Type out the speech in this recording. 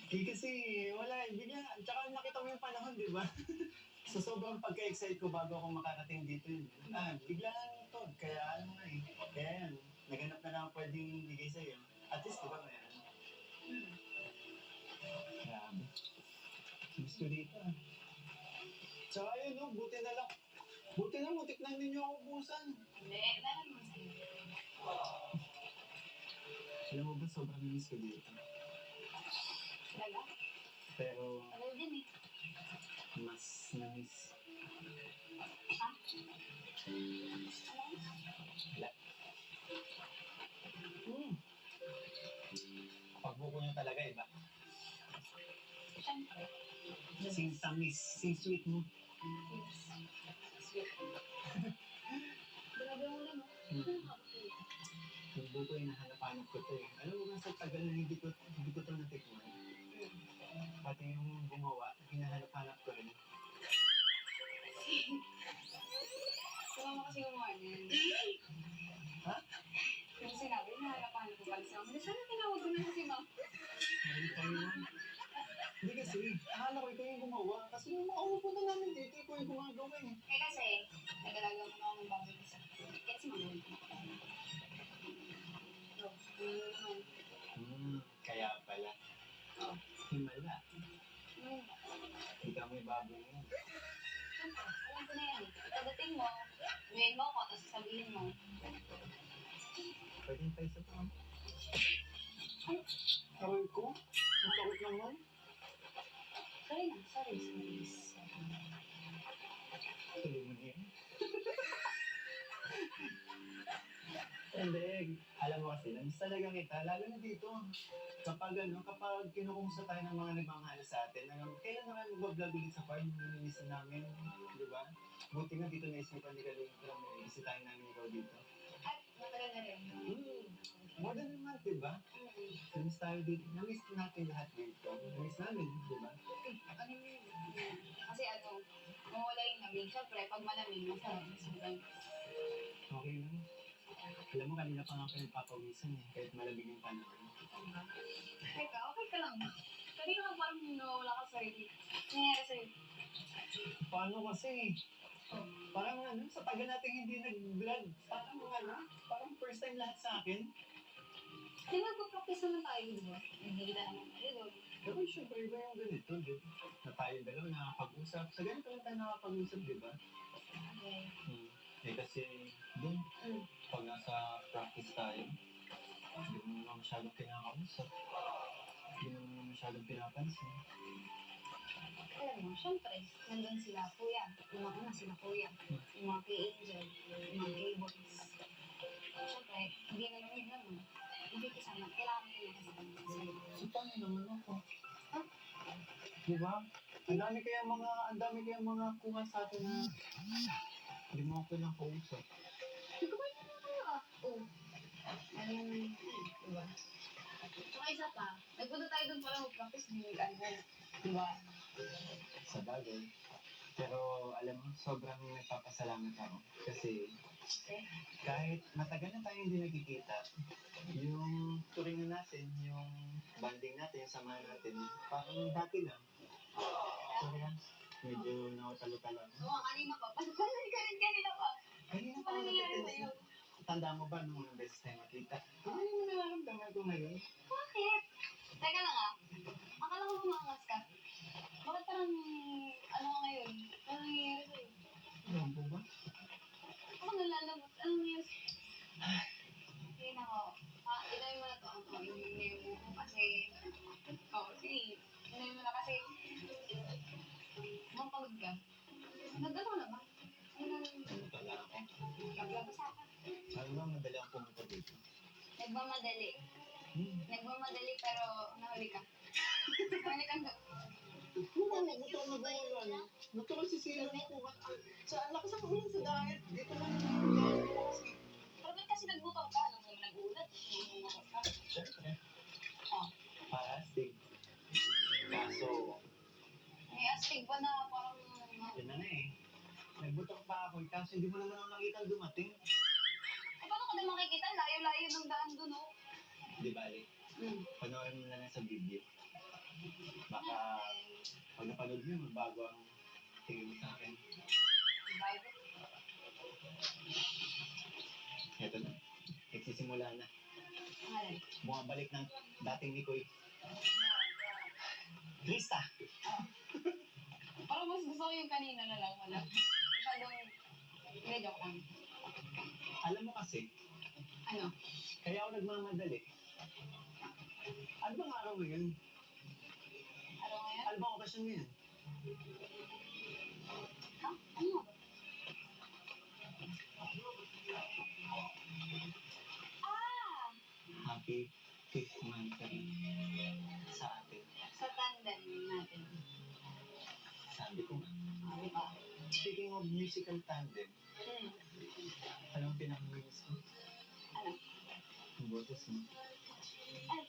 Eh kasi wala, bigla, tsaka nakita mo yung panahon, di ba? Sa sobrang pagka-excite ko bago ako makarating dito yun. Biglaan to, kaya ano nga eh. Kaya yan, naganap na lang ako pwedeng bigay sa'yo. At least, di ba meron? Grabe. Gusto dito ah. Tsaka yun, no, buti na lang. Buti na, mutik lang ninyo ako ubusan. Hindi, meron mo sa'yo. Alam mo ba, sobrang miss ko dito. Talaga? Pero, Tagal din eh. mas na-miss. Ha? Wala. Pagbuko nyo talaga, iba. Siyempre. Sing tamis, sing sweet mo. Sweet. Grabe mo lang, no? Yung buko yung nahanap-hanap ko to eh. Alam mo nga sa tagal na hindi ko to natikman. Pati yung gumawa, hinahanap-hanap ko rin. Sumama kasi gumawa niyan. Ha? Yung sinabi, nahalapahan ko pala siya. Sana tinawag ko na kasi ma'am. Marami tayo naman. Hindi kasi, akala ko ikaw yung gumawa. Kasi yung makaupo na namin dito, ikaw yung gumagawa eh. Eh kasi, nagalaga mo na ako ng bago isa. Kasi mamuli ko. No, naman. Kaya pala. Oh. Himala. Hmm. Ikaw may baboy mo. Siyempre, alam ko na yan. Pagdating mo, ngayon mo ako, tapos sasabihin mo. Pwede pa isa pa. Aray ko? Ang sakit naman. Sorry na, sorry. Tuloy mo niya. Hindi. Alam mo kasi, namiss talaga kita, lalo na dito. Kapag kinukumusta tayo ng mga nagmamahal sa atin, kailan naman mag-vlog ulit sa farm, namiss namin, di ba? Buti nga dito naisipan ni Galing, pero may bisitahin namin ikaw dito. At matagal na rin. More than a month, di ba? Namiss tayo dito. Namiss natin lahat dito. Namiss namin, di ba? Ano yun? Kasi mawala yung lamig. Siyempre, pag malamig, masarap. Okay lang. Alam mo, kanina pa nga pinagpapawisan eh, kahit malamig yung panahon. Teka, okay ka lang. Kanina ka parang nawawala ka sa sarili. Nangyari sa'yo. Paano kasi? Parang sa tagal natin hindi nag-vlog, parang first time lahat sa akin. Di ba, mag-practice naman tayo, di ba? Hindi kita naman tayo doon. Pero syempre, iba yung ganito, di ba? Na tayo dalawa nakakapag-usap. Sa ganito lang tayo nakakapag-usap, di ba? Okay. Eh kasi, doon, pag nasa practice tayo, hindi mo naman masyadong kinakausap. Hindi mo naman masyadong pinapansin. Alam mo, syempre, nandun sila kuya. Yung mga sila kuya. Yung mga kay Angel. Yung mga kay Boys. Syempre, hindi na naman yun naman. Hindi kasama. Kailangan ko yung kasama. So, paano naman ako? Di ba? Ang dami kayang mga kuha sa atin na hindi mo ako pinakausap. Nagkabay na kayo ah. Oo. Ano naman yun, di ba? Tsaka isa pa, nagpunta tayo doon para mag-practice di ba? Sa bagay. Pero alam mo, sobrang nagpapasalamat ako. Kasi kahit matagal na tayo hindi nagkikita, yung turingan natin, yung banding natin, yung samahan natin, parang dati lang. Sorry lang, medyo nakatalo-talo. Oo, kanina pa. Paano ka rin kanina pa? Kanina pa Ano ako nangyari natin. sa'yo? Tanda mo ba nung unang beses tayo makita? Ano yung nararamdaman ko ngayon? Bakit? Teka lang ah. Akala ko bumangas ka. Bakit parang, ano ka ngayon? Ano nangyayari sa'yo? Alam po ba? Ako nalalabot. Ano nangyayari sa'yo? Sige na ko. Inayin mo na to. Inayin mo ko kasi... sige. Inayin mo na kasi... Mapagod ka. Nagdalo na ba? Tala ako. Naglabas ako. Ano ba, madali ang pumunta dito? Nagmamadali. Nagmamadali pero nahuli ka. Nahuli ka doon. Buto na ba yun? Buto kasi sila ko. Saan lakas ang ulan sa dahil? Dito na kasi. Pero ba't kasi nagbuto ka? Alam mo naman nag-ulat. Nagbuto ka. Siyempre. Oh. Parastig. Kaso, May astig ba na parang... yun na eh. Nagbutok pa ako, kaso hindi mo naman ako nakita dumating. Paano ka na makikita? Layo-layo ng daan doon, oh. Di bali, Mm. panoorin mo na lang sa video. Baka pag napanood mo, magbago ang tingin mo sa akin. Bago. Ito na. Nagsisimula na. Pangalan. Bumabalik ng dating Nikoy. Krista! Parang mas gusto ko yung kanina na lang. Wala. Masyadong, hindi, joke lang. Alam mo kasi, Ano? kaya ako nagmamadali. Ano bang araw ngayon? Ano ngayon? Ano bang okasyon ngayon? Ha? Ano nga ba? Ah! Happy 5th month sa atin. Sa tandem natin. Sabi ko nga. Di ba? Speaking of musical tandem, Hmm. anong pinakamiss mo? Ano? Ang boses mo. Ay!